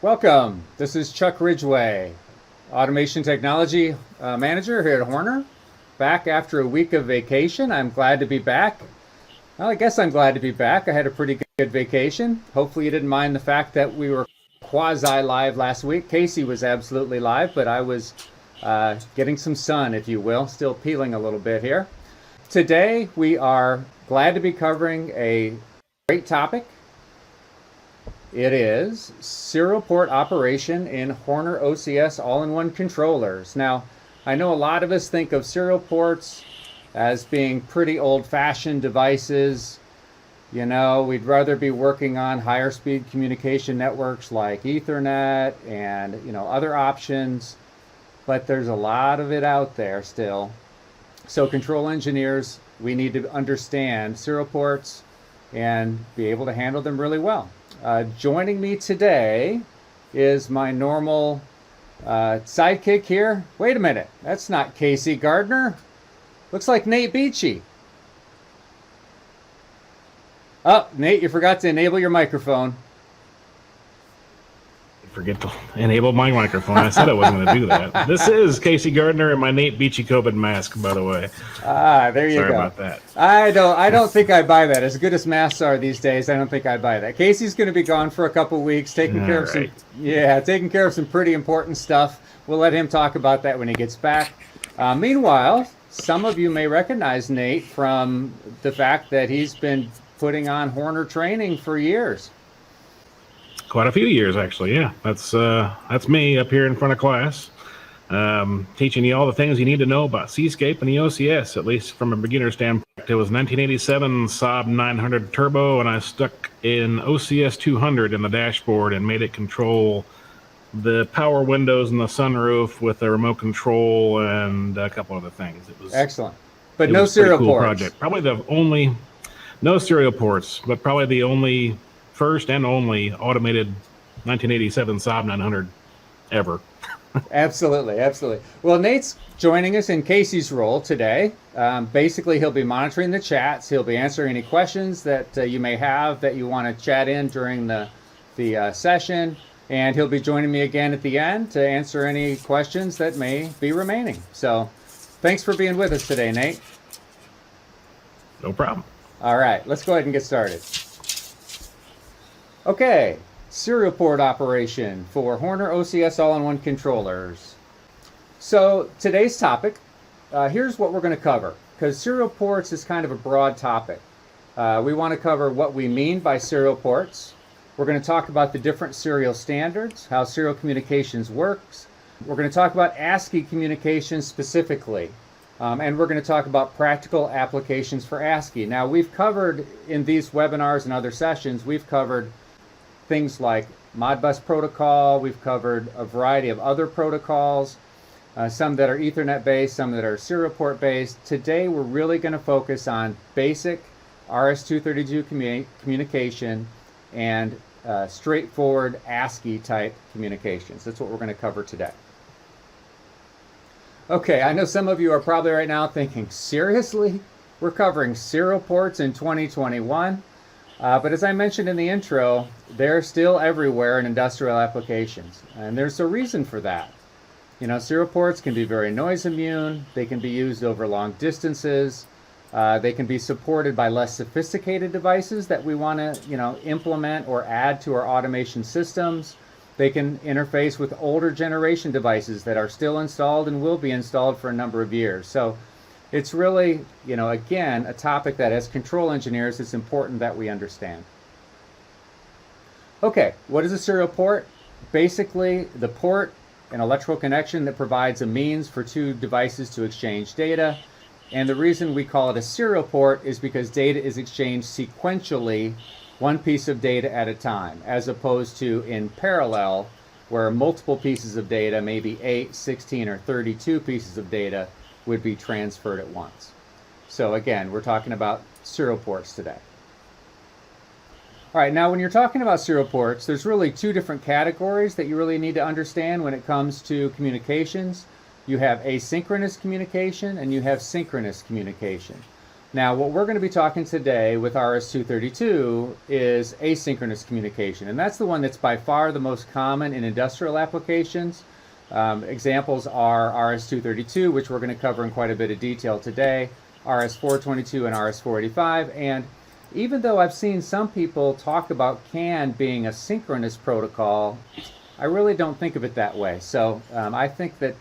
Welcome. This is Chuck Ridgway, Automation Technology Manager here at Horner. Back after a week of vacation. I'm glad to be back. Well, I guess I'm glad to be back. I had a pretty good vacation. Hopefully you didn't mind the fact that we were quasi-live last week. Casey was absolutely live, but I was getting some sun, if you will, still peeling a little bit here. Today we are glad to be covering a great topic. It is serial port operation in Horner OCS all-in-one controllers. Now, I know a lot of us think of serial ports as being pretty old-fashioned devices. You know, we'd rather be working on higher speed communication networks like Ethernet and, other options, but there's a lot of it out there still. So control engineers, we need to understand serial ports and be able to handle them really well. Joining me today is my normal sidekick here. Wait a minute, that's not Casey Gardner. Looks like Nate Beachy. Oh, Nate, you forgot to enable your microphone. Forget to enable my microphone. I said I wasn't going to do that. This is Casey Gardner and my Nate Beachy COVID mask, by the way. There you go. Sorry about that. I don't think I buy that. As good as masks are these days, I don't think I buy that. Casey's going to be gone for a couple weeks, taking care of some pretty important stuff. We'll let him talk about that when he gets back. Meanwhile, some of you may recognize Nate from the fact that he's been putting on Horner training for years. Quite a few years, actually. Yeah, that's me up here in front of class, teaching you all the things you need to know about Seascape and the OCS, at least from a beginner standpoint. It was 1987 Saab 900 Turbo, and I stuck in OCS 200 in the dashboard and made it control the power windows and the sunroof with a remote control and a couple other things. It was excellent, but no serial ports. Project. Probably the only, no serial ports, but probably the only. First and only automated 1987 Saab 900 ever. Absolutely. Well, Nate's joining us in Casey's role today. Basically, he'll be monitoring the chats. He'll be answering any questions that you may have that you want to chat in during the session. And he'll be joining me again at the end to answer any questions that may be remaining. So thanks for being with us today, Nate. No problem. All right, let's go ahead and get started. Okay, serial port operation for Horner OCS all-in-one controllers. So today's topic, here's what we're going to cover, because serial ports is kind of a broad topic. We want to cover what we mean by serial ports. We're going to talk about the different serial standards, how serial communications works. We're going to talk about ASCII communications specifically, and we're going to talk about practical applications for ASCII. Now, we've covered in these webinars and other sessions, we've covered things like Modbus protocol. We've covered a variety of other protocols, some that are Ethernet based, some that are serial port based. Today we're really going to focus on basic RS232 communication and straightforward ASCII type communications. That's what we're going to cover today. Okay, I know some of you are probably right now thinking, seriously? We're covering serial ports in 2021? But as I mentioned in the intro, they're still everywhere in industrial applications. And there's a reason for that. Serial ports can be very noise immune. They can be used over long distances. They can be supported by less sophisticated devices that we want to, implement or add to our automation systems. They can interface with older generation devices that are still installed and will be installed for a number of years. So it's really, again, a topic that as control engineers, it's important that we understand. Okay, what is a serial port? Basically, the port, an electrical connection that provides a means for two devices to exchange data. And the reason we call it a serial port is because data is exchanged sequentially, one piece of data at a time, as opposed to in parallel, where multiple pieces of data, maybe 8, 16, or 32 pieces of data, would be transferred at once. So again, we're talking about serial ports today. All right, now when you're talking about serial ports, there's really two different categories that you really need to understand when it comes to communications. You have asynchronous communication and you have synchronous communication. Now, what we're going to be talking today with RS232 is asynchronous communication, and that's the one that's by far the most common in industrial applications. Examples are RS232, which we're going to cover in quite a bit of detail today, RS422 and RS485, and even though I've seen some people talk about CAN being a synchronous protocol, I really don't think of it that way. So I think that,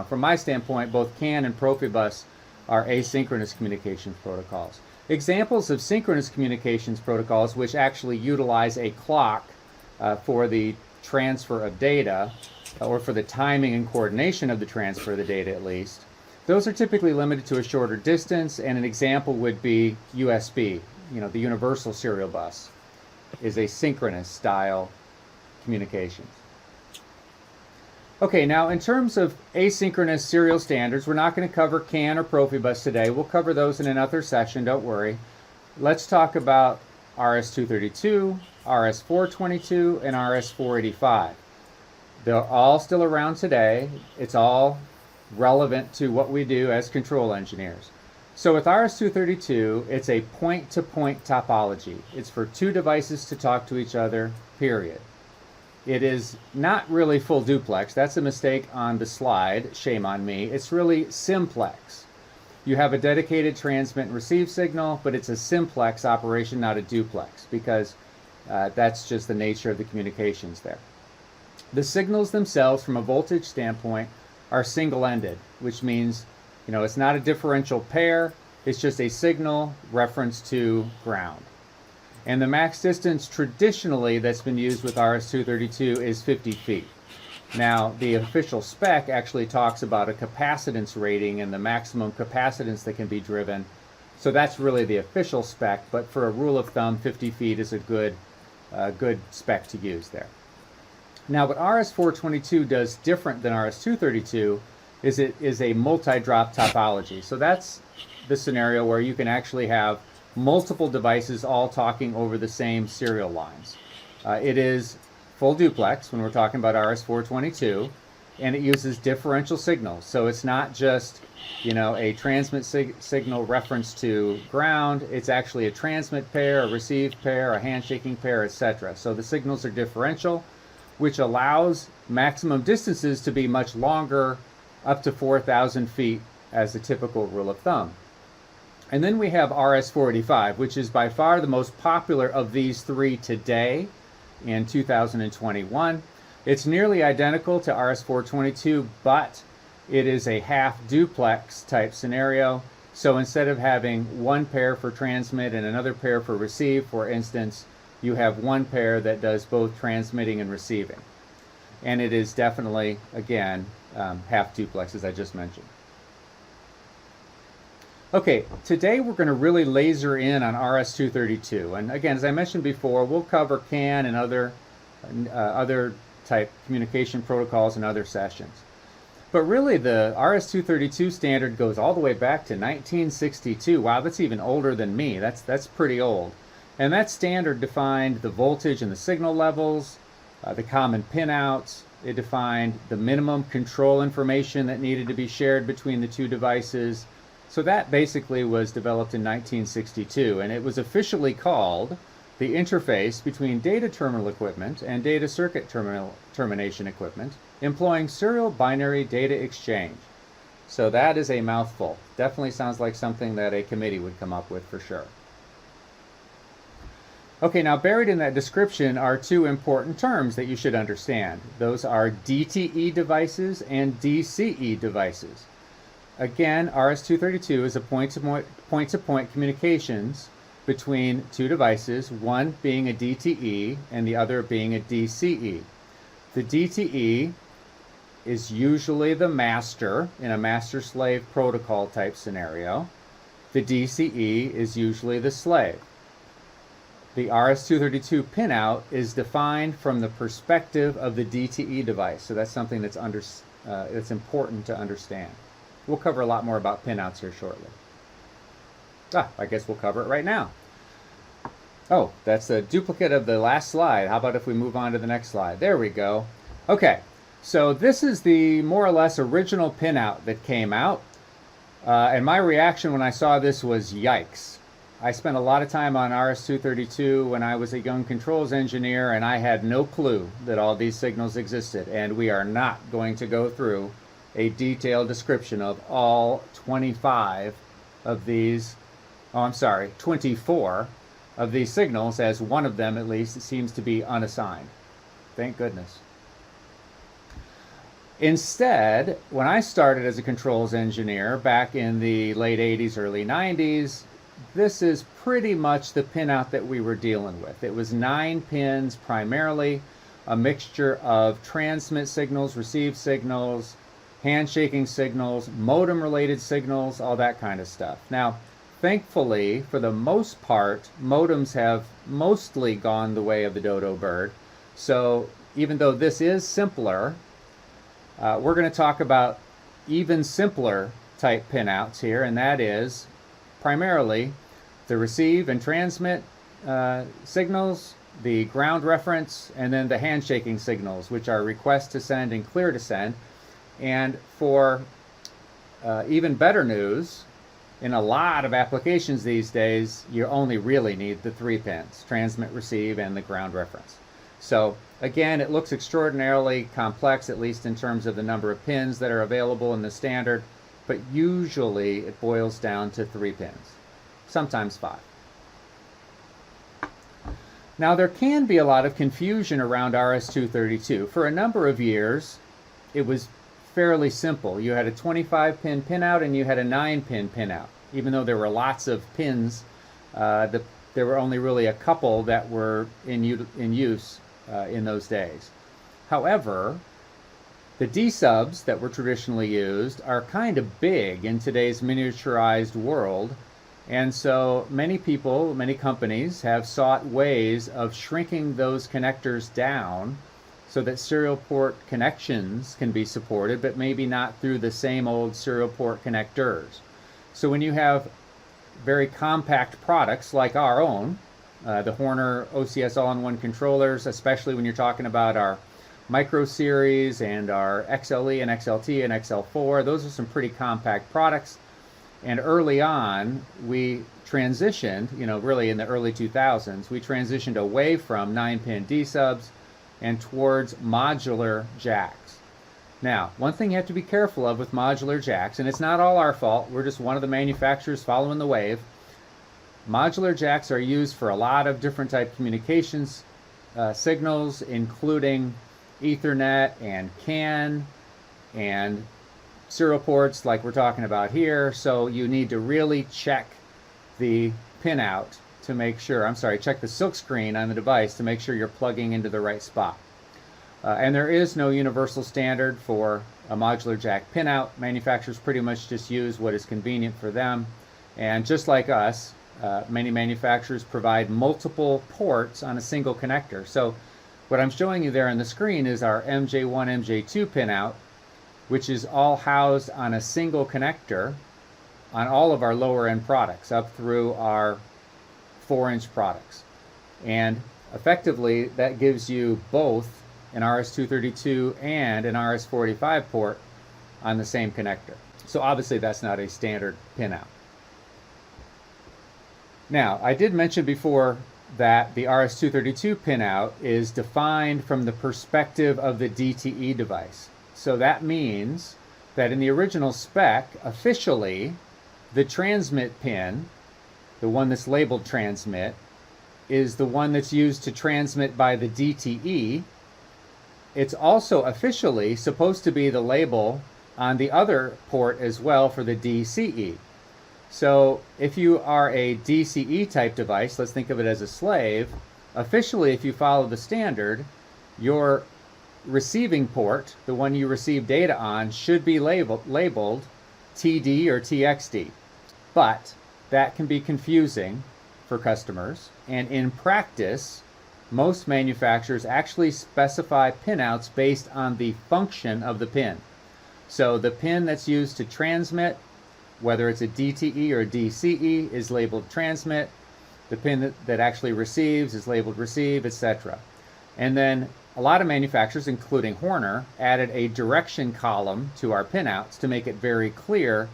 from my standpoint, both CAN and Profibus are asynchronous communications protocols. Examples of synchronous communications protocols, which actually utilize a clock for the transfer of data, or for the timing and coordination of the transfer of the data at least, those are typically limited to a shorter distance, and an example would be USB. The universal serial bus is a synchronous style communications. Okay, now in terms of asynchronous serial standards, we're not going to cover CAN or Profibus today. We'll cover those in another session, don't worry. Let's talk about RS232, RS422, and RS485. They're all still around today. It's all relevant to what we do as control engineers. So with RS232, it's a point-to-point topology. It's for two devices to talk to each other, period. It is not really full duplex. That's a mistake on the slide. Shame on me. It's really simplex. You have a dedicated transmit and receive signal, but it's a simplex operation, not a duplex, because that's just the nature of the communications there. The signals themselves, from a voltage standpoint, are single-ended, which means it's not a differential pair, it's just a signal reference to ground. And the max distance traditionally that's been used with RS232 is 50 feet. Now, the official spec actually talks about a capacitance rating and the maximum capacitance that can be driven. So that's really the official spec, but for a rule of thumb, 50 feet is a good spec to use there. Now, what RS422 does different than RS232 is it is a multi-drop topology. So that's the scenario where you can actually have multiple devices all talking over the same serial lines. It is full duplex when we're talking about RS422, and it uses differential signals. So it's not just a transmit signal reference to ground. It's actually a transmit pair, a receive pair, a handshaking pair, etc. So the signals are differential, which allows maximum distances to be much longer, up to 4,000 feet as a typical rule of thumb. And then we have RS485, which is by far the most popular of these three today in 2021. It's nearly identical to RS422, but it is a half duplex type scenario. So instead of having one pair for transmit and another pair for receive, for instance, you have one pair that does both transmitting and receiving. And it is definitely, again, half duplex, as I just mentioned. Okay, today we're going to really laser in on RS232. And again, as I mentioned before, we'll cover CAN and other type communication protocols in other sessions. But really, the RS232 standard goes all the way back to 1962. Wow, that's even older than me. That's pretty old. And that standard defined the voltage and the signal levels, the common pinouts. It defined the minimum control information that needed to be shared between the two devices. So that basically was developed in 1962, and it was officially called the interface between data terminal equipment and data circuit termination equipment, employing serial binary data exchange. So that is a mouthful. Definitely sounds like something that a committee would come up with for sure. Okay, now buried in that description are two important terms that you should understand. Those are DTE devices and DCE devices. Again, RS232 is a point-to-point communications between two devices, one being a DTE and the other being a DCE. The DTE is usually the master in a master-slave protocol type scenario. The DCE is usually the slave. The RS232 pinout is defined from the perspective of the DTE device, so that's something that's important to understand. We'll cover a lot more about pinouts here shortly. I guess we'll cover it right now. Oh, that's a duplicate of the last slide. How about if we move on to the next slide? There we go. Okay, so this is the more or less original pinout that came out. And my reaction when I saw this was yikes. I spent a lot of time on RS232 when I was a young controls engineer, and I had no clue that all these signals existed. And we are not going to go through a detailed description of all 25 of these, 24 of these signals, as one of them at least seems to be unassigned. Thank goodness. Instead, when I started as a controls engineer back in the late 80s, early 90s, this is pretty much the pinout that we were dealing with. It was 9 pins primarily, a mixture of transmit signals, receive signals, handshaking signals, modem-related signals, all that kind of stuff. Now, thankfully, for the most part, modems have mostly gone the way of the dodo bird. So even though this is simpler, we're going to talk about even simpler type pinouts here, and that is primarily the receive and transmit signals, the ground reference, and then the handshaking signals, which are request to send and clear to send. And for even better news, in a lot of applications these days, you only really need the 3 pins, transmit, receive, and the ground reference. So again, it looks extraordinarily complex, at least in terms of the number of pins that are available in the standard, but usually it boils down to 3 pins, sometimes 5. Now, there can be a lot of confusion around RS232. For a number of years, it was fairly simple. You had a 25-pin pinout and you had a 9-pin pinout. Even though there were lots of pins, there were only really a couple that were in use in those days. However, the D-subs that were traditionally used are kind of big in today's miniaturized world, and so many people, many companies have sought ways of shrinking those connectors down so that serial port connections can be supported, but maybe not through the same old serial port connectors. So when you have very compact products like our own, the Horner OCS all-in-one controllers, especially when you're talking about our Micro Series and our XLE and XLT and XL4, those are some pretty compact products. And early on, we transitioned, really in the early 2000s, we transitioned away from 9-pin D-subs and towards modular jacks. Now, one thing you have to be careful of with modular jacks, and it's not all our fault, we're just one of the manufacturers following the wave. Modular jacks are used for a lot of different type communications signals, including Ethernet and CAN and serial ports like we're talking about here. So you need to really check the pinout to make sure, check the silk screen on the device to make sure you're plugging into the right spot. And there is no universal standard for a modular jack pinout. Manufacturers pretty much just use what is convenient for them. And just like us, many manufacturers provide multiple ports on a single connector. So what I'm showing you there on the screen is our MJ1, MJ2 pinout, which is all housed on a single connector on all of our lower end products up through our 4-inch products. And effectively, that gives you both an RS232 and an RS485 port on the same connector. So obviously that's not a standard pinout. Now, I did mention before that the RS232 pinout is defined from the perspective of the DTE device. So that means that in the original spec, officially, the transmit pin, the one that's labeled transmit, is the one that's used to transmit by the DTE. It's also officially supposed to be the label on the other port as well for the DCE. So if you are a DCE type device, let's think of it as a slave, officially if you follow the standard, your receiving port, the one you receive data on, should be labeled TD or TXD. But that can be confusing for customers, and in practice, most manufacturers actually specify pinouts based on the function of the pin. So the pin that's used to transmit, whether it's a DTE or a DCE, is labeled transmit. The pin that actually receives is labeled receive, etc. And then a lot of manufacturers, including Horner, added a direction column to our pinouts to make it very clear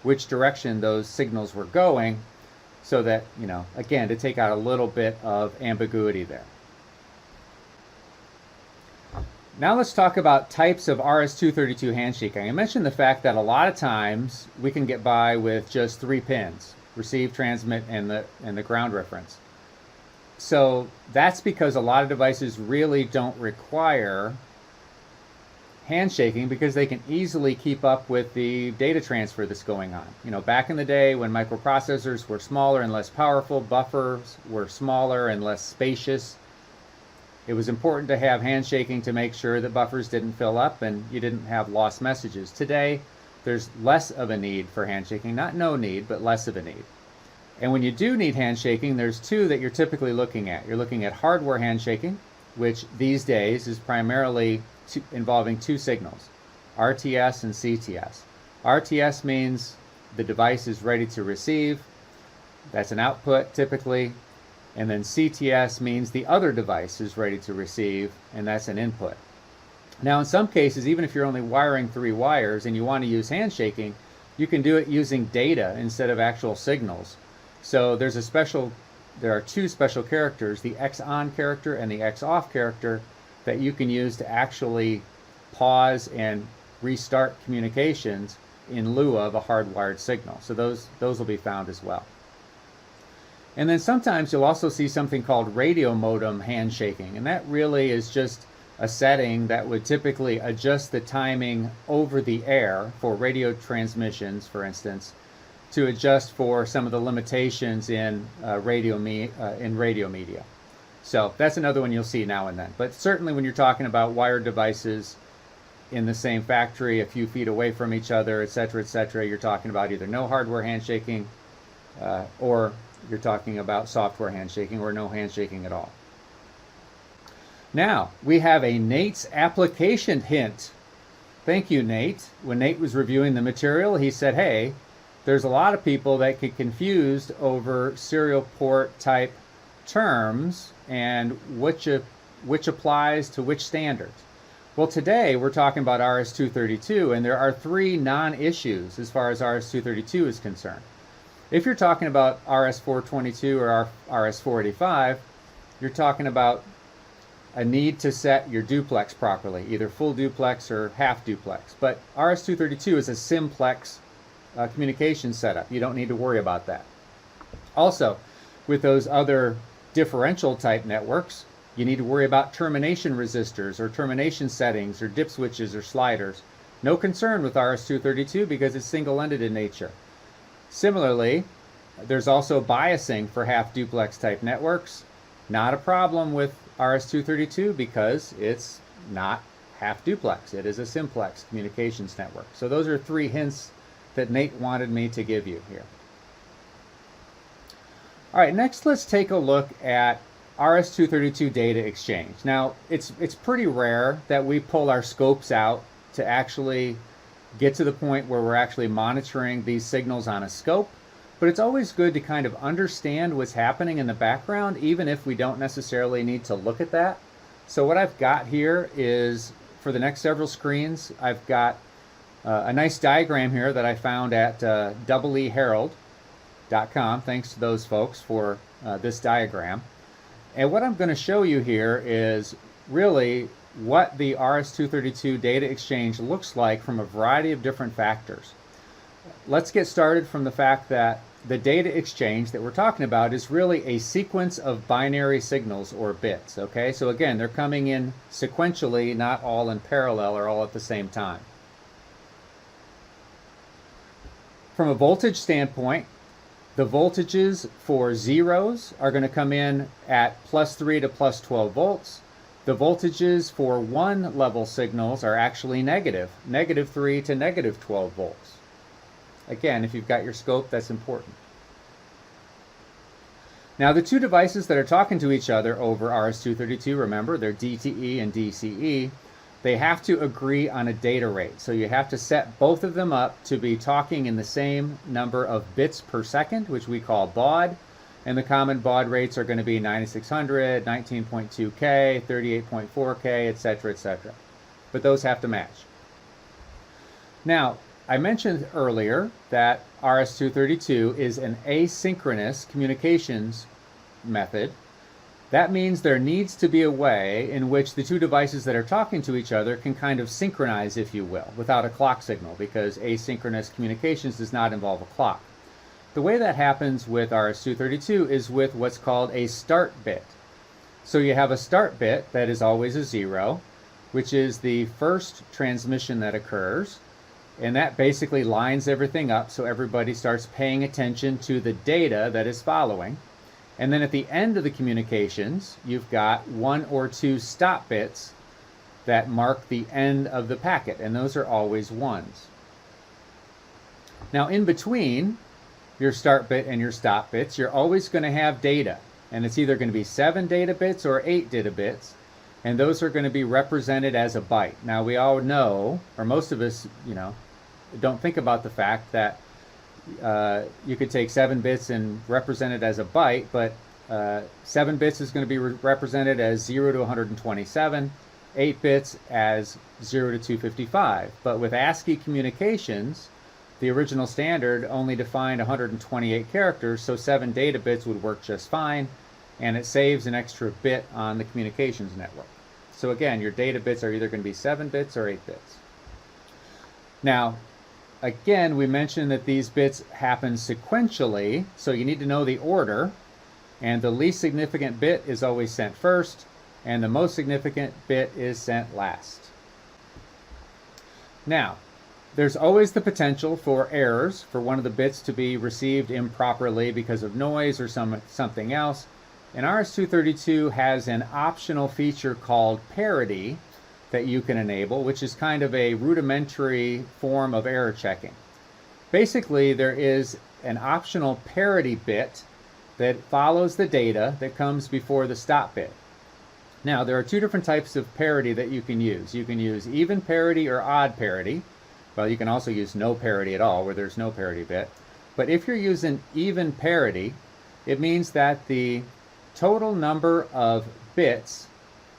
which direction those signals were going, so that, you know, again, to take out a little bit of ambiguity there. Now let's talk about types of RS232 handshaking. I mentioned the fact that a lot of times we can get by with just 3 pins, receive, transmit, and the ground reference. So that's because a lot of devices really don't require handshaking, because they can easily keep up with the data transfer that's going on. You know, back in the day when microprocessors were smaller and less powerful, buffers were smaller and less spacious, it was important to have handshaking to make sure that buffers didn't fill up and you didn't have lost messages. Today, there's less of a need for handshaking, not no need, but less of a need. And when you do need handshaking, there's 2 that you're typically looking at. You're looking at hardware handshaking, which these days is primarily involving 2 signals, RTS and CTS. RTS means the device is ready to receive. That's an output typically. And then CTS means the other device is ready to receive, and that's an input. Now in some cases, even if you're only wiring 3 wires and you want to use handshaking, you can do it using data instead of actual signals. So there are 2 special characters, the X on character and the X off character, that you can use to actually pause and restart communications in lieu of a hardwired signal. So those will be found as well. And then sometimes you'll also see something called radio modem handshaking, and that really is just a setting that would typically adjust the timing over the air for radio transmissions, for instance, to adjust for some of the limitations in radio media. So that's another one you'll see now and then. But certainly when you're talking about wired devices in the same factory, a few feet away from each other, etc., you're talking about either no hardware handshaking or you're talking about software handshaking or no handshaking at all. Now, we have a Nate's application hint. Thank you, Nate. When Nate was reviewing the material, he said, hey, there's a lot of people that get confused over serial port type terms and which applies to which standards. Well, today we're talking about RS232, and there are 3 non-issues as far as RS232 is concerned. If you're talking about RS422 or RS485, you're talking about a need to set your duplex properly, either full duplex or half duplex. But RS232 is a simplex communication setup. You don't need to worry about that. Also, with those other differential type networks, you need to worry about termination resistors or termination settings or dip switches or sliders. No concern with RS232 because it's single-ended in nature. Similarly, there's also biasing for half duplex type networks. Not a problem with RS232 because it's not half duplex. It is a simplex communications network. So those are 3 hints that Nate wanted me to give you here. All right, next let's take a look at RS232 data exchange. Now, it's pretty rare that we pull our scopes out to actually get to the point where we're actually monitoring these signals on a scope, but it's always good to kind of understand what's happening in the background, even if we don't necessarily need to look at that. So what I've got here is, for the next several screens, I've got a nice diagram here that I found at eeherald.com. Thanks to those folks for this diagram. And what I'm going to show you here is really what the RS232 data exchange looks like from a variety of different factors. Let's get started from the fact that the data exchange that we're talking about is really a sequence of binary signals or bits, okay? So again, they're coming in sequentially, not all in parallel or all at the same time. From a voltage standpoint, the voltages for zeros are going to come in at +3 to +12 volts. The voltages for 1 level signals are actually negative, -3 to -12 volts. Again, if you've got your scope, that's important. Now, the 2 devices that are talking to each other over RS232, remember, they're DTE and DCE. They have to agree on a data rate. So you have to set both of them up to be talking in the same number of bits per second, which we call baud. And the common baud rates are going to be 9600, 19.2K, 38.4K, etc., etc. But those have to match. Now, I mentioned earlier that RS232 is an asynchronous communications method. That means there needs to be a way in which the two devices that are talking to each other can kind of synchronize, if you will, without a clock signal, because asynchronous communications does not involve a clock. The way that happens with RS232 is with what's called a start bit. So you have a start bit that is always a 0, which is the first transmission that occurs, and that basically lines everything up so everybody starts paying attention to the data that is following. And then at the end of the communications, you've got 1 or 2 stop bits that mark the end of the packet, and those are always 1s. Now in between your start bit and your stop bits, you're always going to have data, and it's either going to be 7 data bits or 8 data bits, and those are going to be represented as a byte. Now we all know, or most of us, don't think about the fact that you could take 7 bits and represent it as a byte, but 7 bits is going to be represented as 0 to 127, 8 bits as 0 to 255. But with ASCII communications, the original standard only defined 128 characters, so 7 data bits would work just fine, and it saves an extra bit on the communications network. So again, your data bits are either going to be 7 bits or 8 bits. Now, again, we mentioned that these bits happen sequentially, so you need to know the order, and the least significant bit is always sent first, and the most significant bit is sent last. Now, there's always the potential for errors, for one of the bits to be received improperly because of noise or something else. And RS232 has an optional feature called Parity that you can enable, which is kind of a rudimentary form of error checking. Basically, there is an optional parity bit that follows the data that comes before the stop bit. Now, there are 2 different types of parity that you can use. You can use even parity or odd parity. Well, you can also use no parity at all, where there's no parity bit. But if you're using even parity, it means that the total number of bits,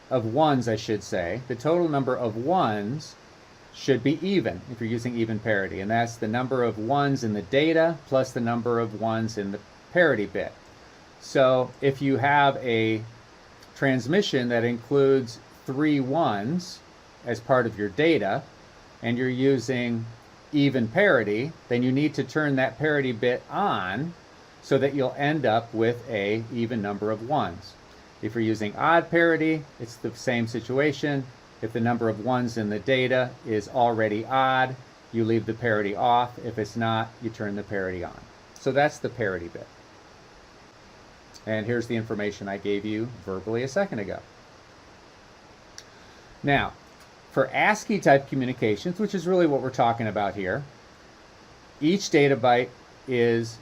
of 1s I should say, the total number of 1s should be even if you're using even parity. And that's the number of 1s in the data plus the number of 1s in the parity bit. So if you have a transmission that includes 3 1s as part of your data, and you're using even parity, then you need to turn that parity bit on so that you'll end up with a even number of 1s. If you're using odd parity, it's the same situation. If the number of 1s in the data is already odd, you leave the parity off. If it's not, you turn the parity on. So that's the parity bit. And here's the information I gave you verbally a second ago. Now, for ASCII type communications, which is really what we're talking about here, each data byte is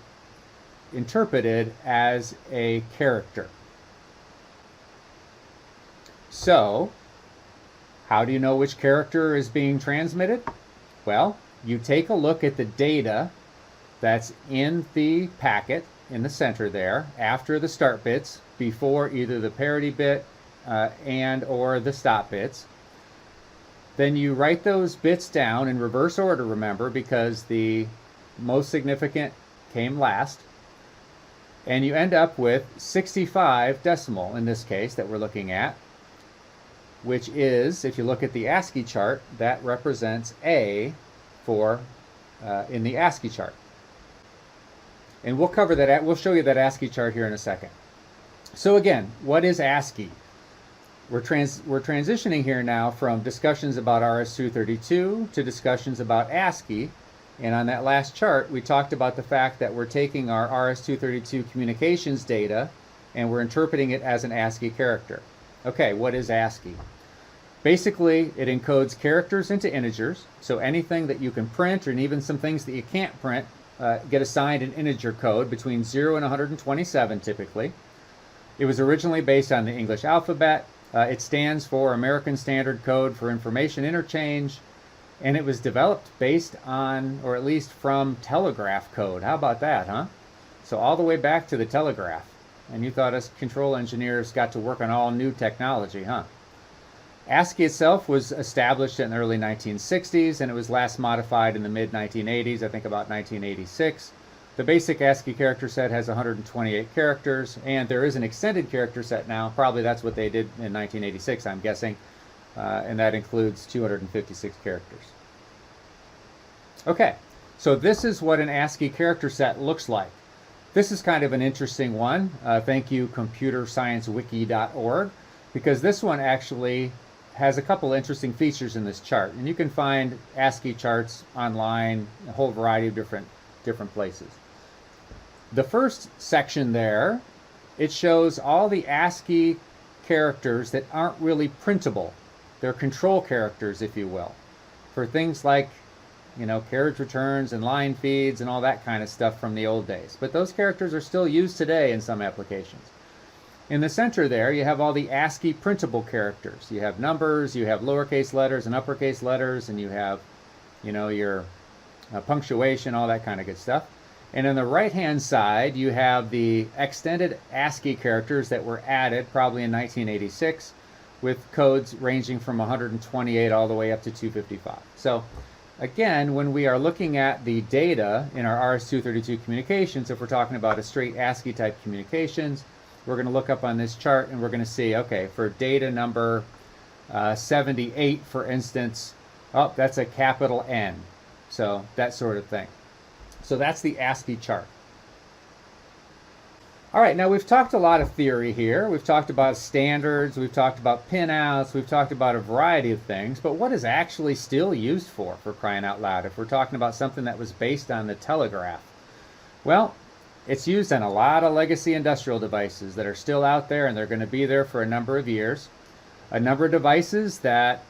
interpreted as a character. So, how do you know which character is being transmitted? Well, you take a look at the data that's in the packet in the center there after the start bits, before either the parity bit and or the stop bits. Then you write those bits down in reverse order, remember, because the most significant came last. And you end up with 65 decimal, in this case, that we're looking at, which is, if you look at the ASCII chart, that represents A for in the ASCII chart. And we'll cover that, we'll show you that ASCII chart here in a second. So again, what is ASCII? We're transitioning here now from discussions about RS232 to discussions about ASCII. And on that last chart, we talked about the fact that we're taking our RS232 communications data and we're interpreting it as an ASCII character. Okay, what is ASCII? Basically, it encodes characters into integers, so anything that you can print, and even some things that you can't print, get assigned an integer code between 0 and 127 typically. It was originally based on the English alphabet. It stands for American Standard Code for Information Interchange, and it was developed based on, or at least from, telegraph code. How about that, huh? So all the way back to the telegraph. And you thought us control engineers got to work on all new technology, huh? ASCII itself was established in the early 1960s, and it was last modified in the mid-1980s, I think about 1986. The basic ASCII character set has 128 characters, and there is an extended character set now. Probably that's what they did in 1986, I'm guessing, and that includes 256 characters. Okay, so this is what an ASCII character set looks like. This is kind of an interesting one. Thank you, computersciencewiki.org, because this one actually has a couple interesting features in this chart. And you can find ASCII charts online, a whole variety of different places. The first section there, it shows all the ASCII characters that aren't really printable. They're control characters, if you will, for things like, you know, carriage returns and line feeds and all that kind of stuff from the old days. But those characters are still used today in some applications. In the center there, you have all the ASCII printable characters. You have numbers, you have lowercase letters and uppercase letters, and you have, you know, your punctuation, all that kind of good stuff. And on the right-hand side, you have the extended ASCII characters that were added probably in 1986 with codes ranging from 128 all the way up to 255. So again, when we are looking at the data in our RS232 communications, if we're talking about a straight ASCII type communications, we're going to look up on this chart and we're going to see, okay, for data number 78, for instance, oh, that's a capital N. So that sort of thing. So that's the ASCII chart. All right, now we've talked a lot of theory here. We've talked about standards, we've talked about pinouts, we've talked about a variety of things, but what is actually still used for crying out loud, if we're talking about something that was based on the telegraph? Well, it's used on a lot of legacy industrial devices that are still out there, and they're going to be there for a number of years. A number of devices that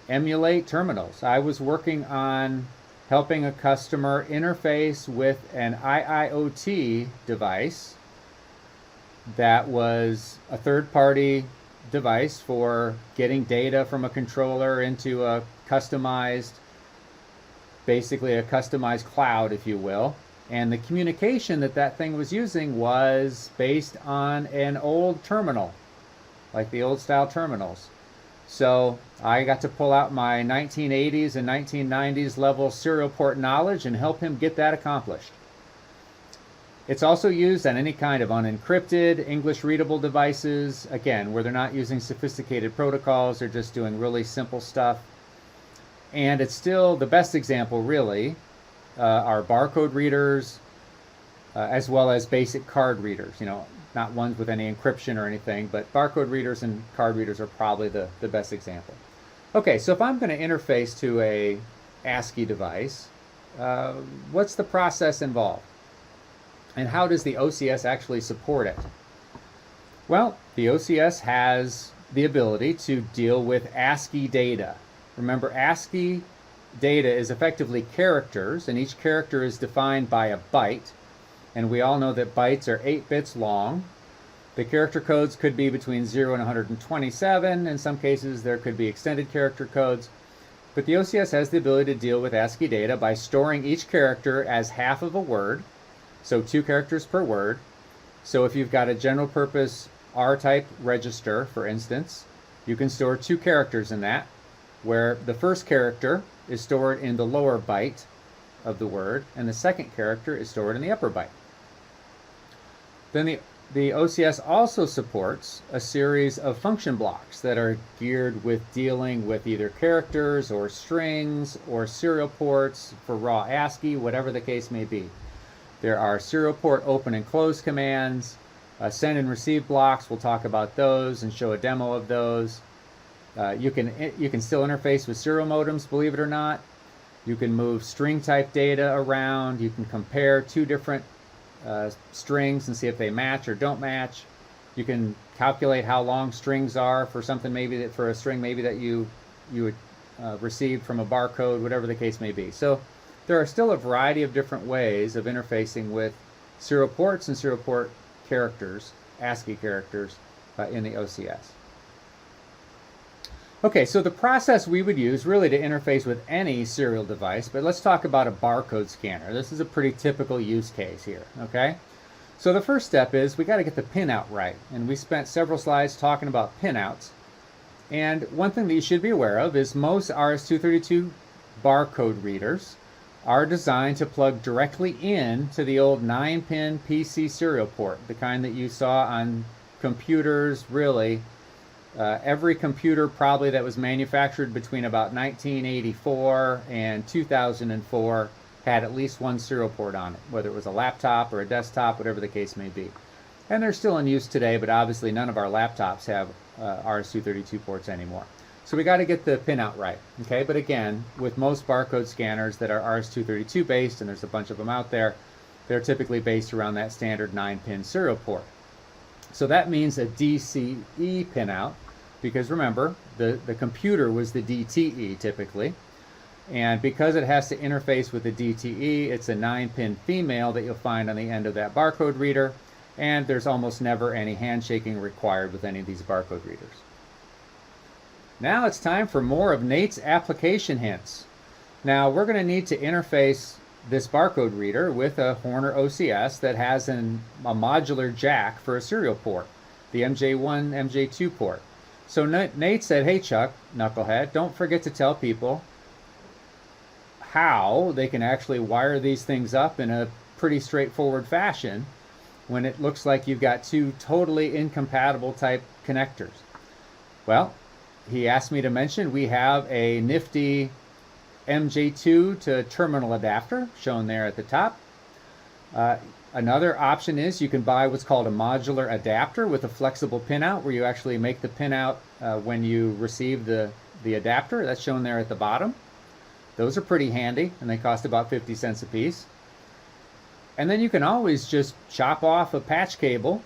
emulate terminals. I was working on helping a customer interface with an IIoT device that was a third-party device for getting data from a controller into a customized, basically a customized cloud, if you will. And the communication that thing was using was based on an old terminal, like the old style terminals. So I got to pull out my 1980s and 1990s level serial port knowledge and help him get that accomplished. It's also used on any kind of unencrypted, English readable devices, again, where they're not using sophisticated protocols, they're just doing really simple stuff. And it's still the best example, really, are barcode readers, as well as basic card readers, you know, not ones with any encryption or anything, but barcode readers and card readers are probably the best example. Okay, so if I'm going to interface to a ASCII device, what's the process involved? And how does the OCS actually support it? Well, the OCS has the ability to deal with ASCII data. Remember, ASCII data is effectively characters, and each character is defined by a byte. And we all know that bytes are 8 bits long. The character codes could be between 0 and 127. In some cases, there could be extended character codes. But the OCS has the ability to deal with ASCII data by storing each character as half of a word, so 2 characters per word. So if you've got a general purpose R-type register, for instance, you can store 2 characters in that, where the first character is stored in the lower byte of the word, and the second character is stored in the upper byte. Then the OCS also supports a series of function blocks that are geared with dealing with either characters or strings or serial ports for raw ASCII, whatever the case may be. There are serial port open and close commands, send and receive blocks. We'll talk about those and show a demo of those. You can still interface with serial modems, believe it or not. You can move string type data around. You can compare 2 different strings and see if they match or don't match. You can calculate how long strings are for something, maybe that for a string maybe that you received from a barcode, whatever the case may be. So there are still a variety of different ways of interfacing with serial ports and serial port characters, ASCII characters, in the OCS. Okay, so the process we would use really to interface with any serial device, but let's talk about a barcode scanner. This is a pretty typical use case here, okay? So the first step is we got to get the pinout right, and we spent several slides talking about pinouts. And one thing that you should be aware of is most RS232 barcode readers are designed to plug directly in to the old 9-pin PC serial port, the kind that you saw on computers, really. Every computer probably that was manufactured between about 1984 and 2004 had at least one serial port on it, whether it was a laptop or a desktop, whatever the case may be. And they're still in use today, but obviously none of our laptops have RS232 ports anymore. So we got to get the pinout right, okay? But again, with most barcode scanners that are RS232 based, and there's a bunch of them out there, they're typically based around that standard 9-pin serial port. So that means a DCE pinout, because remember, the computer was the DTE typically. And because it has to interface with the DTE, it's a 9-pin female that you'll find on the end of that barcode reader. And there's almost never any handshaking required with any of these barcode readers. Now it's time for more of Nate's application hints. Now we're going to need to interface this barcode reader with a Horner OCS that has a modular jack for a serial port, the MJ1, MJ2 port. So Nate said, hey Chuck, knucklehead, don't forget to tell people how they can actually wire these things up in a pretty straightforward fashion when it looks like you've got two totally incompatible type connectors. Well, he asked me to mention we have a nifty MJ2 to terminal adapter shown there at the top. Another option is you can buy what's called a modular adapter with a flexible pinout, where you actually make the pinout when you receive the adapter. That's shown there at the bottom. Those are pretty handy, and they cost about 50 cents a piece. And then you can always just chop off a patch cable,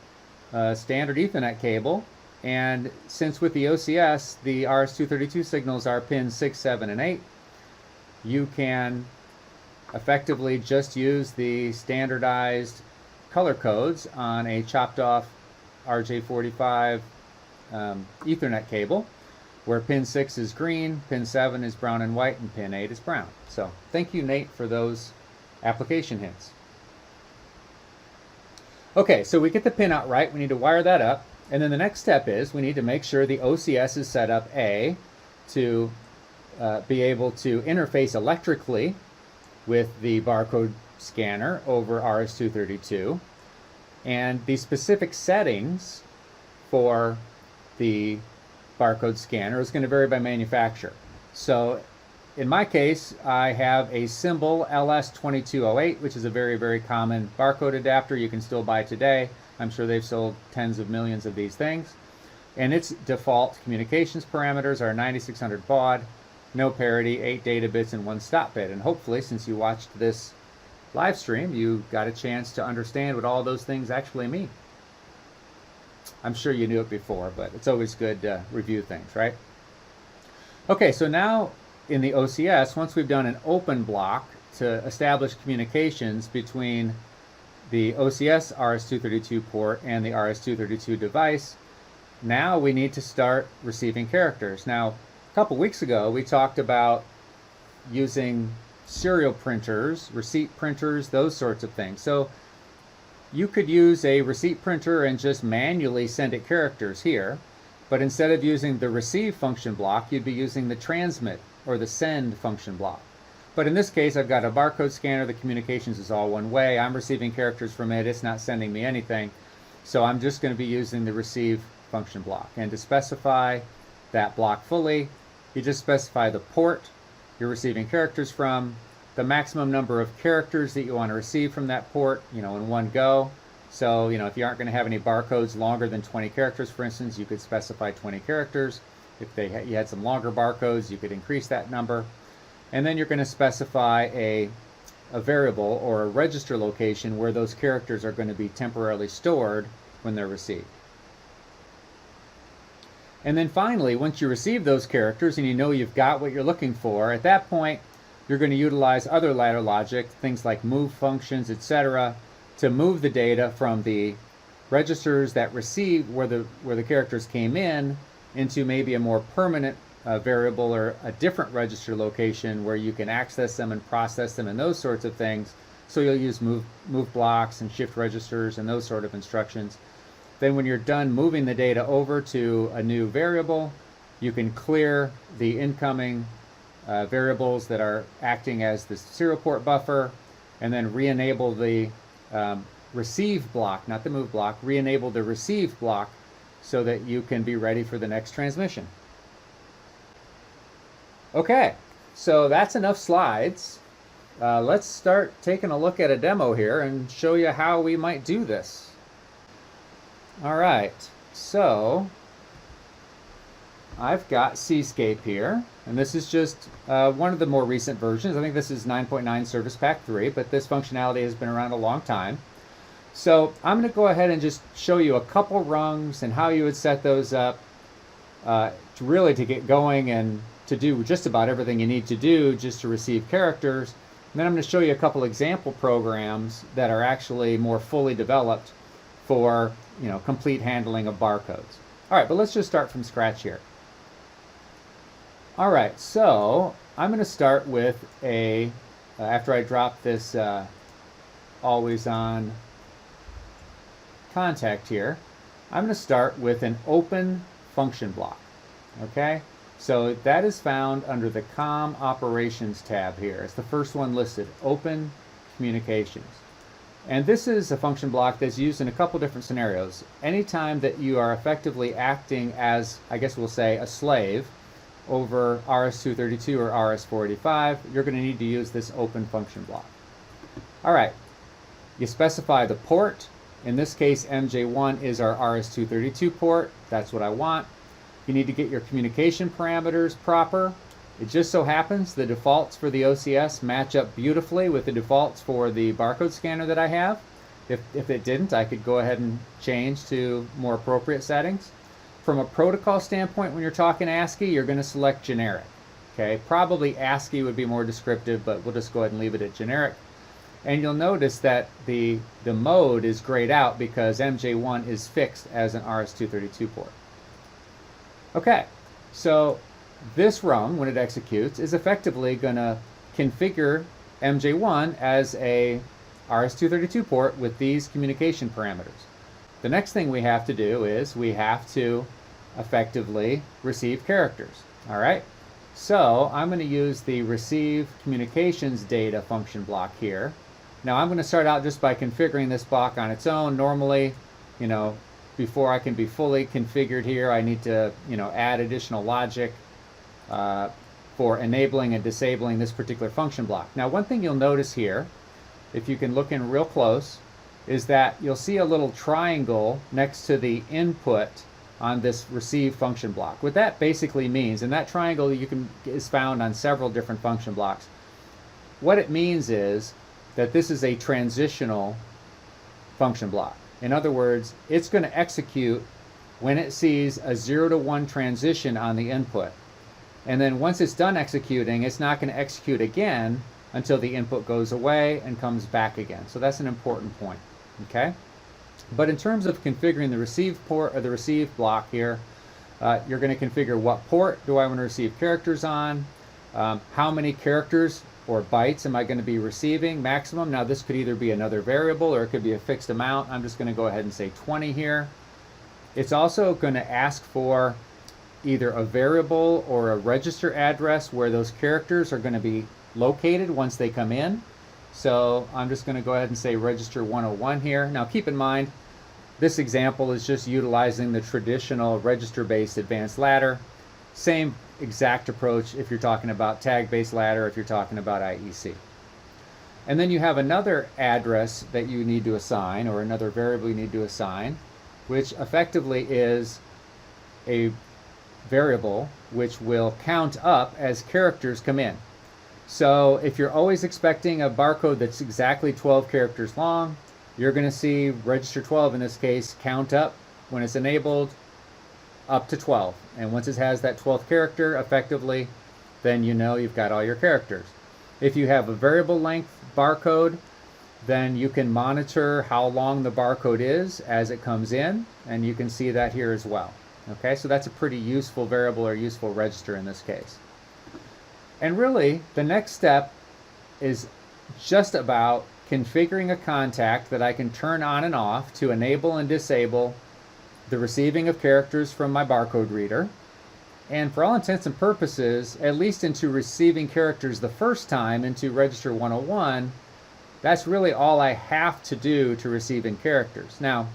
standard Ethernet cable, and since with the OCS, the RS232 signals are pins 6, 7, and 8, you can effectively just use the standardized color codes on a chopped off RJ45 Ethernet cable, where pin 6 is green, pin 7 is brown and white, and pin 8 is brown. So thank you, Nate, for those application hints. Okay, so we get the pinout right, we need to wire that up, and then the next step is we need to make sure the OCS is set up to be able to interface electrically with the barcode scanner over RS232, and the specific settings for the barcode scanner is going to vary by manufacturer. So in my case, I have a Symbol LS2208, which is a very, very common barcode adapter you can still buy today. I'm sure they've sold tens of millions of these things. And its default communications parameters are 9600 baud, no parity, 8 data bits, and 1 stop bit. And hopefully, since you watched this live stream, you got a chance to understand what all those things actually mean. I'm sure you knew it before, but it's always good to review things, right? Okay, so now in the OCS, once we've done an open block to establish communications between the OCS RS232 port and the RS232 device, now we need to start receiving characters. Now, a couple weeks ago, we talked about using serial printers, receipt printers, those sorts of things. So you could use a receipt printer and just manually send it characters here, but instead of using the receive function block, you'd be using the transmit or the send function block. But in this case, I've got a barcode scanner, the communications is all one way, I'm receiving characters from it, it's not sending me anything, so I'm just going to be using the receive function block. And to specify that block fully, you just specify the port you're receiving characters from, the maximum number of characters that you want to receive from that port, in one go. So, if you aren't going to have any barcodes longer than 20 characters, for instance, you could specify 20 characters. If you had some longer barcodes, you could increase that number. And then you're going to specify a variable or a register location where those characters are going to be temporarily stored when they're received. And then finally, once you receive those characters and you know you've got what you're looking for, at that point, you're going to utilize other ladder logic, things like move functions, etc., to move the data from the registers that receive where the characters came in into maybe a more permanent variable or a different register location where you can access them and process them and those sorts of things. So you'll use move blocks and shift registers and those sort of instructions. Then when you're done moving the data over to a new variable, You can clear the incoming variables that are acting as the serial port buffer, and then re-enable the receive block, not the move block, re-enable the receive block so that you can be ready for the next transmission. Okay, so that's enough slides. Let's start taking a look at a demo here and show you how we might do this. All right, so I've got Seascape here, and this is just one of the more recent versions. I think this is 9.9 Service Pack 3, but this functionality has been around a long time. So I'm going to go ahead and just show you a couple rungs and how you would set those up to get going and to do just about everything you need to do just to receive characters. And then I'm going to show you a couple example programs that are actually more fully developed for complete handling of barcodes. All right, but let's just start from scratch here. All right, so I'm going to start with after I drop this always on contact here, I'm going to start with an open function block. Okay, so that is found under the COM operations tab here. It's the first one listed, open communications. And this is a function block that's used in a couple different scenarios. Anytime that you are effectively acting as, I guess we'll say, a slave over RS232 or RS485, you're going to need to use this open function block. All right, you specify the port. In this case, MJ1 is our RS232 port. That's what I want. You need to get your communication parameters proper. It just so happens the defaults for the OCS match up beautifully with the defaults for the barcode scanner that I have. If it didn't, I could go ahead and change to more appropriate settings. From a protocol standpoint, when you're talking ASCII, you're going to select generic. Okay, probably ASCII would be more descriptive, but we'll just go ahead and leave it at generic. And you'll notice that the mode is grayed out because MJ1 is fixed as an RS232 port. Okay, so this rung, when it executes, is effectively going to configure MJ1 as a RS232 port with these communication parameters. The next thing we have to do is we have to effectively receive characters. All right, so I'm going to use the receive communications data function block here. Now I'm going to start out just by configuring this block on its own. Normally, before I can be fully configured here, I need to add additional logic for enabling and disabling this particular function block. Now one thing you'll notice here, if you can look in real close, is that you'll see a little triangle next to the input on this receive function block. What that basically means, and that triangle is found on several different function blocks, what it means is that this is a transitional function block. In other words, it's going to execute when it sees a 0 to 1 transition on the input. And then once it's done executing, it's not going to execute again until the input goes away and comes back again. So that's an important point. Okay? But in terms of configuring the receive port or the receive block here, you're going to configure what port do I want to receive characters on, how many characters or bytes am I going to be receiving maximum. Now this could either be another variable or it could be a fixed amount. I'm just going to go ahead and say 20 here. It's also going to ask for either a variable or a register address where those characters are going to be located once they come in. So I'm just going to go ahead and say register 101 here. Now keep in mind, this example is just utilizing the traditional register-based advanced ladder. Same exact approach if you're talking about tag-based ladder, if you're talking about IEC. And then you have another address that you need to assign, or another variable you need to assign, which effectively is a variable which will count up as characters come in. So if you're always expecting a barcode that's exactly 12 characters long, you're going to see register 12 in this case count up when it's enabled up to 12. And once it has that 12th character effectively, then you know you've got all your characters. If you have a variable length barcode, then you can monitor how long the barcode is as it comes in, and you can see that here as well. Okay, so that's a pretty useful variable or useful register in this case. And really, the next step is just about configuring a contact that I can turn on and off to enable and disable the receiving of characters from my barcode reader, And for all intents and purposes, at least into receiving characters the first time into Register 101, that's really all I have to do to receiving characters. Now,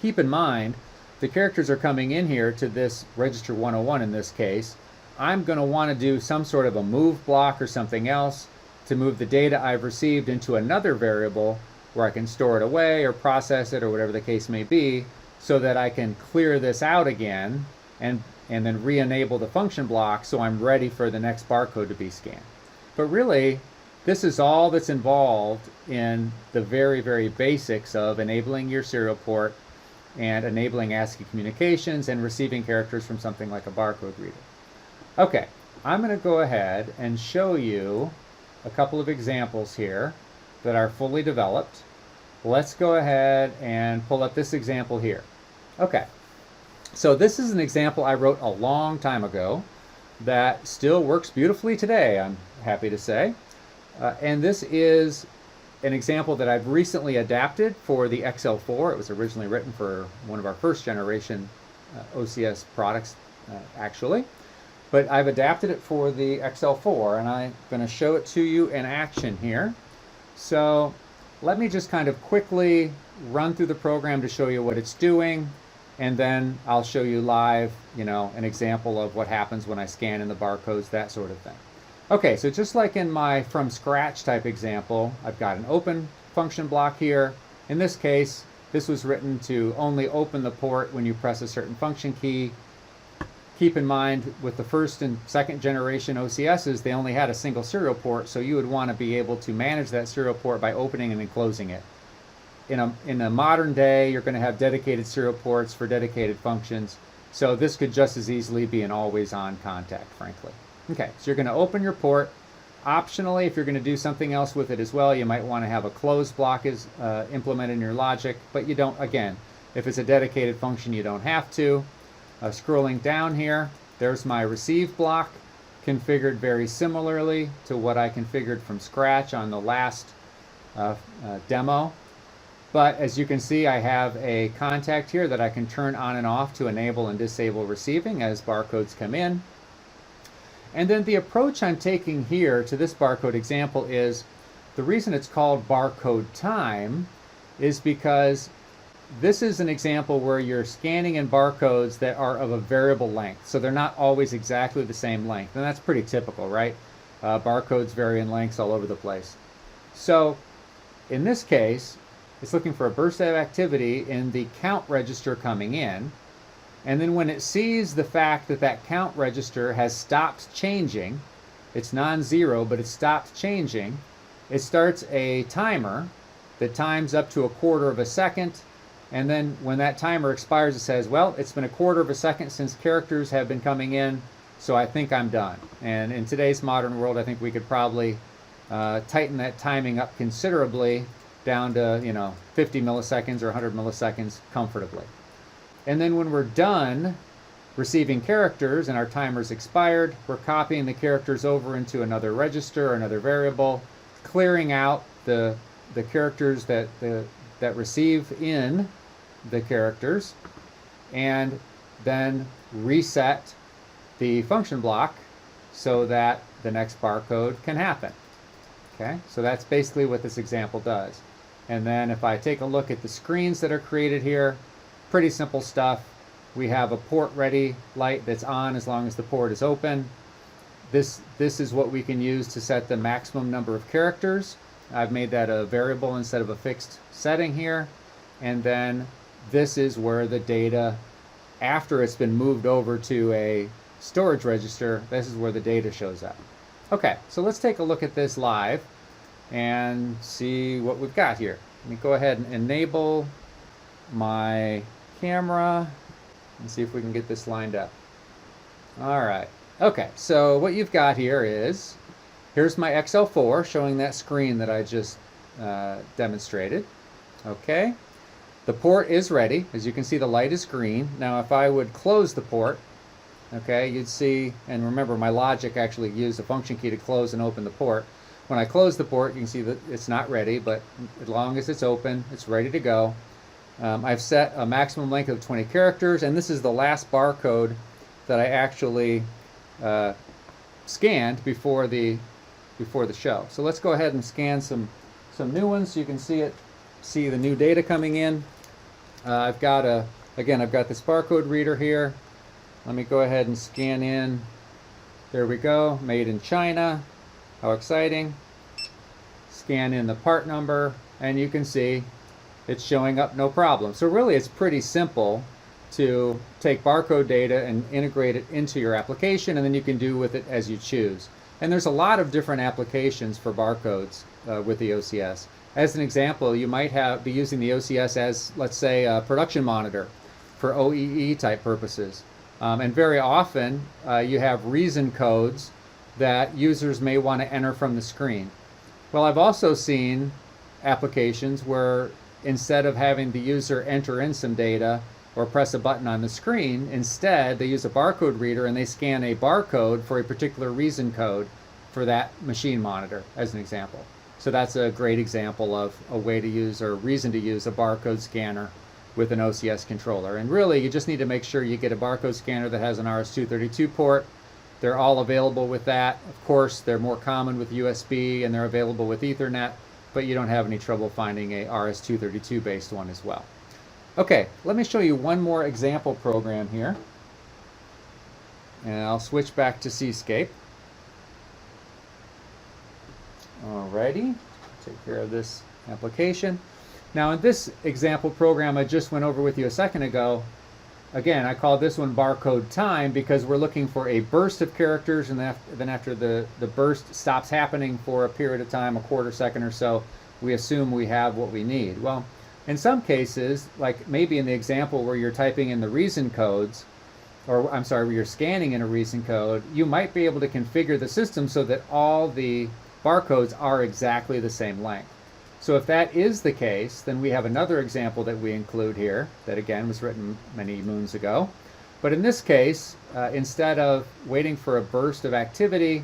keep in mind, the characters are coming in here to this Register 101 in this case. I'm going to want to do some sort of a move block or something else to move the data I've received into another variable where I can store it away or process it or whatever the case may be, so that I can clear this out again and then re-enable the function block so I'm ready for the next barcode to be scanned. But really, this is all that's involved in the very, very basics of enabling your serial port and enabling ASCII communications and receiving characters from something like a barcode reader. Okay, I'm going to go ahead and show you a couple of examples here that are fully developed. Let's go ahead and pull up this example here. Okay, so this is an example I wrote a long time ago that still works beautifully today, I'm happy to say. And this is an example that I've recently adapted for the XL4. It was originally written for one of our first generation OCS products, actually. But I've adapted it for the XL4, and I'm going to show it to you in action here. So let me just kind of quickly run through the program to show you what it's doing, and then I'll show you live, an example of what happens when I scan in the barcodes, that sort of thing. Okay, so just like in my from scratch type example, I've got an open function block here. In this case, this was written to only open the port when you press a certain function key. Keep in mind, with the first and second generation OCSs, they only had a single serial port, so you would want to be able to manage that serial port by opening and then closing it. In a modern day, you're going to have dedicated serial ports for dedicated functions, so this could just as easily be an always-on contact, frankly. Okay, so you're going to open your port. Optionally, if you're going to do something else with it as well, you might want to have a close block implemented in your logic, but you don't, again, if it's a dedicated function, you don't have to. Scrolling down here, there's my receive block, configured very similarly to what I configured from scratch on the last demo. But as you can see, I have a contact here that I can turn on and off to enable and disable receiving as barcodes come in. And then the approach I'm taking here to this barcode example is, the reason it's called barcode time is because this is an example where you're scanning in barcodes that are of a variable length. So they're not always exactly the same length. And that's pretty typical, right? Barcodes vary in lengths all over the place. So in this case, it's looking for a burst of activity in the count register coming in. And then when it sees the fact that that count register has stopped changing, it's non-zero, but it stopped changing, it starts a timer that times up to 1/4 of a second. And then when that timer expires, it says, well, it's been 1/4 of a second since characters have been coming in, so I think I'm done. And in today's modern world, I think we could probably tighten that timing up considerably down to 50 milliseconds or 100 milliseconds comfortably. And then when we're done receiving characters and our timer's expired, we're copying the characters over into another register or another variable, clearing out the characters that receive in the characters, and then reset the function block so that the next barcode can happen. Okay, so that's basically what this example does. And then if I take a look at the screens that are created here, pretty simple stuff. We have a port ready light that's on as long as the port is open. This is what we can use to set the maximum number of characters. I've made that a variable instead of a fixed setting here. And then this is where the data, after it's been moved over to a storage register, this is where the data shows up. Okay, so let's take a look at this live and see what we've got here. Let me go ahead and enable my camera and see if we can get this lined up. All right. Okay, so what you've got here is, here's my XL4 showing that screen that I just demonstrated. Okay, the port is ready. As you can see, the light is green. Now if I would close the port, okay, you'd see, and remember my logic actually used a function key to close and open the port. When I close the port, you can see that it's not ready, but as long as it's open, it's ready to go. I've set a maximum length of 20 characters, and this is the last barcode that I actually scanned before the show. So let's go ahead and scan some new ones so you can see the new data coming in. I've got this barcode reader here. Let me go ahead and scan in. There we go, made in China. How exciting. Scan in the part number, and you can see it's showing up no problem. So really it's pretty simple to take barcode data and integrate it into your application, and then you can do with it as you choose. And there's a lot of different applications for barcodes with the OCS. As an example, you might be using the OCS as, let's say, a production monitor for OEE type purposes. And very often you have reason codes that users may want to enter from the screen. Well, I've also seen applications where instead of having the user enter in some data or press a button on the screen, instead they use a barcode reader and they scan a barcode for a particular reason code for that machine monitor, as an example. So that's a great example of a way to use, or reason to use, a barcode scanner with an OCS controller. And really, you just need to make sure you get a barcode scanner that has an RS232 port. They're all available with that. Of course, they're more common with USB and they're available with Ethernet, but you don't have any trouble finding a RS232 based one as well. Okay, let me show you one more example program here. And I'll switch back to Seascape. Alrighty, take care of this application. Now in this example program I just went over with you a second ago, again, I call this one barcode time because we're looking for a burst of characters, and then after the burst stops happening for a period of time, a quarter second or so, we assume we have what we need. Well, in some cases, like maybe in the example where you're typing in the reason codes, or I'm sorry, where you're scanning in a reason code, you might be able to configure the system so that all the barcodes are exactly the same length. So if that is the case, then we have another example that we include here that again was written many moons ago. But in this case, instead of waiting for a burst of activity,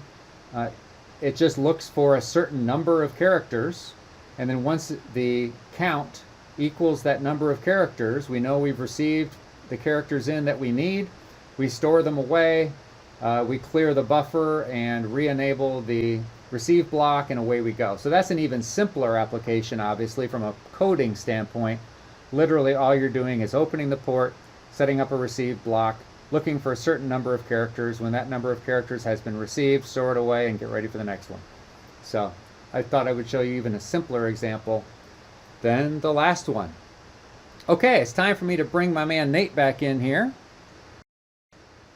it just looks for a certain number of characters, and then once the count equals that number of characters, we know we've received the characters in that we need, we store them away, we clear the buffer and re-enable the receive block, and away we go. So that's an even simpler application, obviously, from a coding standpoint. Literally all you're doing is opening the port, setting up a receive block, looking for a certain number of characters. When that number of characters has been received, store it away and get ready for the next one. So I thought I would show you even a simpler example than the last one. Okay, it's time for me to bring my man Nate back in here.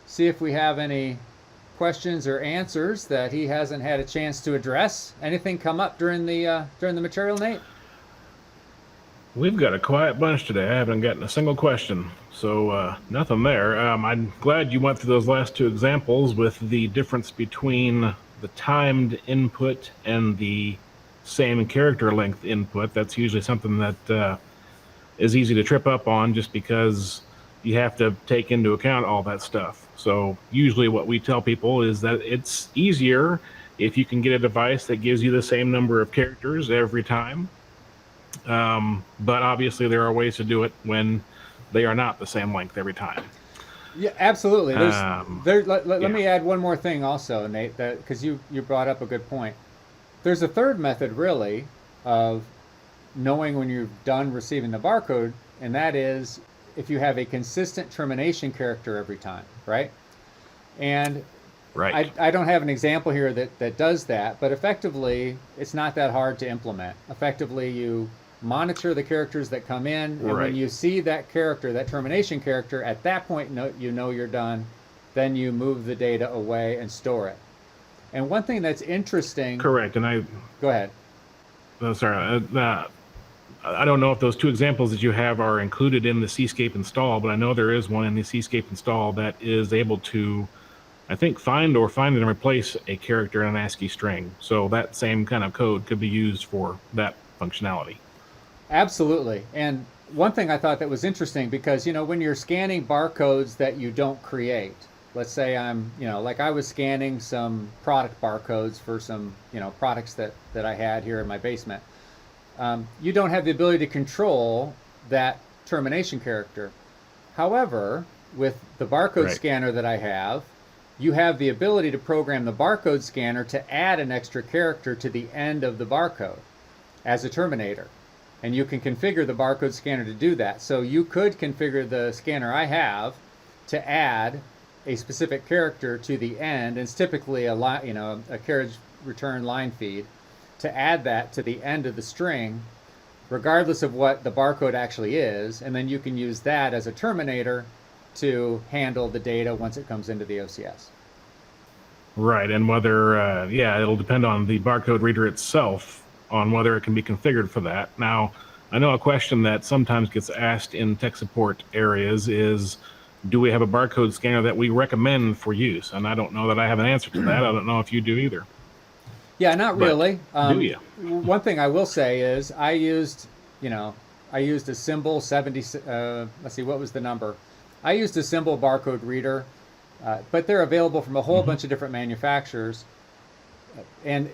See if we have any questions or answers that he hasn't had a chance to address. Anything come up during the material, Nate? We've got a quiet bunch today. I haven't gotten a single question, so nothing there. I'm glad you went through those last two examples with the difference between the timed input and the same character length input. That's usually something that is easy to trip up on just because you have to take into account all that stuff. So usually what we tell people is that it's easier if you can get a device that gives you the same number of characters every time. But obviously there are ways to do it when they are not the same length every time. Yeah, absolutely. Let me add one more thing also, Nate, because you brought up a good point. There's a third method, really, of knowing when you're done receiving the barcode, and that is if you have a consistent termination character every time, right? And right. I don't have an example here that does that, but effectively, it's not that hard to implement. Effectively, you monitor the characters that come in, and right. when you see that character, that termination character, at that point, you know you're done. Then you move the data away and store it. And one thing that's interesting... Correct, and Go ahead. Oh, sorry. I don't know if those two examples that you have are included in the Seascape install, but I know there is one in the Seascape install that is able to, I think, find and replace a character in an ASCII string. So that same kind of code could be used for that functionality. Absolutely. And one thing I thought that was interesting, because, when you're scanning barcodes that you don't create, let's say like I was scanning some product barcodes for some, products that I had here in my basement. You don't have the ability to control that termination character. However, with the barcode Right. scanner that I have, you have the ability to program the barcode scanner to add an extra character to the end of the barcode as a terminator. And you can configure the barcode scanner to do that. So you could configure the scanner I have to add a specific character to the end. And it's typically a carriage return line feed, to add that to the end of the string, regardless of what the barcode actually is. And then you can use that as a terminator to handle the data once it comes into the OCS. Right, and whether, it'll depend on the barcode reader itself on whether it can be configured for that. Now, I know a question that sometimes gets asked in tech support areas is, do we have a barcode scanner that we recommend for use? And I don't know that I have an answer to that. I don't know if you do either. Yeah, not But really. do you? One thing I will say is I used a Symbol 70, let's see, what was the number? I used a Symbol barcode reader, but they're available from a whole bunch of different manufacturers. And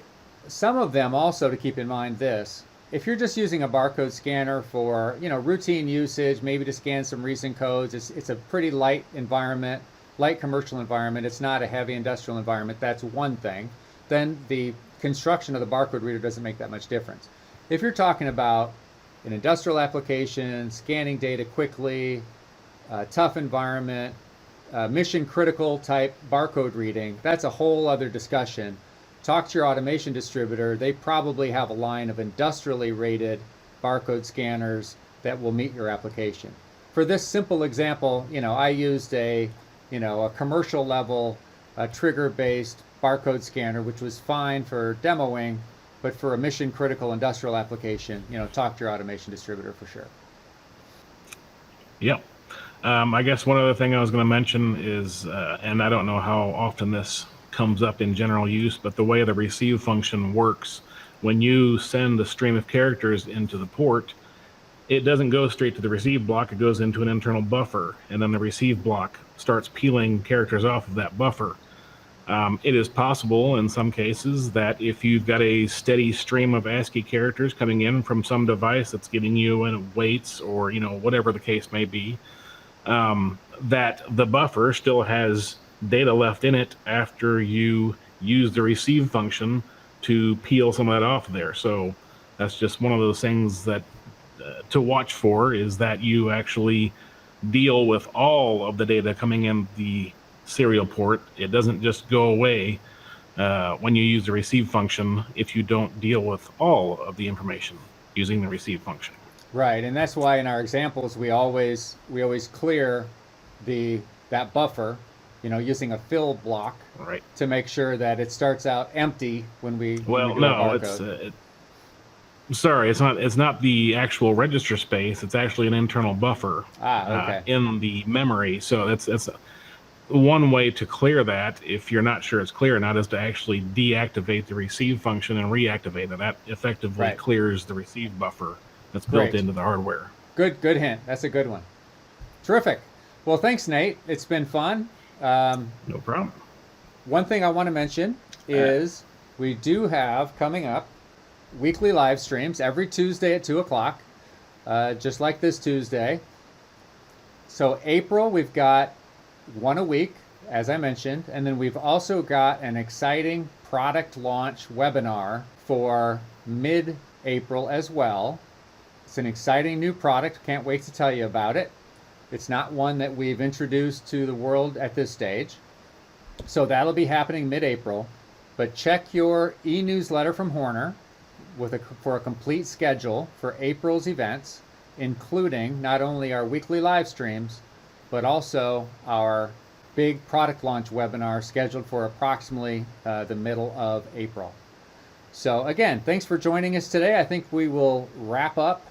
some of them also, to keep in mind this, if you're just using a barcode scanner for, routine usage, maybe to scan some recent codes, it's a pretty light environment, light commercial environment. It's not a heavy industrial environment. That's one thing. Then the construction of the barcode reader doesn't make that much difference. If you're talking about an industrial application, scanning data quickly, tough environment, mission critical type barcode reading, that's a whole other discussion. Talk to your automation distributor. They probably have a line of industrially rated barcode scanners that will meet your application. For this simple example, I used a commercial level trigger based barcode scanner, which was fine for demoing, but for a mission critical industrial application, talk to your automation distributor for sure. Yep. I guess one other thing I was going to mention is, and I don't know how often this comes up in general use, but the way the receive function works, when you send a stream of characters into the port, it doesn't go straight to the receive block. It goes into an internal buffer, and then the receive block starts peeling characters off of that buffer. It is possible in some cases that if you've got a steady stream of ASCII characters coming in from some device that's giving you weights or whatever the case may be, that the buffer still has data left in it after you use the receive function to peel some of that off there. So that's just one of those things that to watch for, is that you actually deal with all of the data coming in the serial port. It doesn't just go away when you use the receive function if you don't deal with all of the information using the receive function. Right, and that's why in our examples we always clear that buffer, using a fill block, right, to make sure that it starts out empty when we do no, a barcode. It's not the actual register space. It's actually an internal buffer Okay. in the memory. So that's one way to clear that, if you're not sure it's clear or not, is to actually deactivate the receive function and reactivate it. That effectively clears the receive buffer that's built into the hardware. Good hint. That's a good one. Terrific. Well, thanks, Nate. It's been fun. No problem. One thing I want to mention is we do have coming up weekly live streams every Tuesday at 2 o'clock, just like this Tuesday. So April, we've got one a week, as I mentioned, and then we've also got an exciting product launch webinar for mid-April as well. It's an exciting new product. Can't wait to tell you about it. It's not one that we've introduced to the world at this stage. So that'll be happening mid-April. But check your e-newsletter from Horner for a complete schedule for April's events, including not only our weekly live streams, but also our big product launch webinar scheduled for approximately the middle of April. So again, thanks for joining us today. I think we will wrap up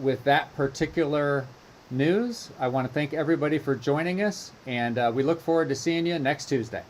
with that particular news. I want to thank everybody for joining us, and we look forward to seeing you next Tuesday.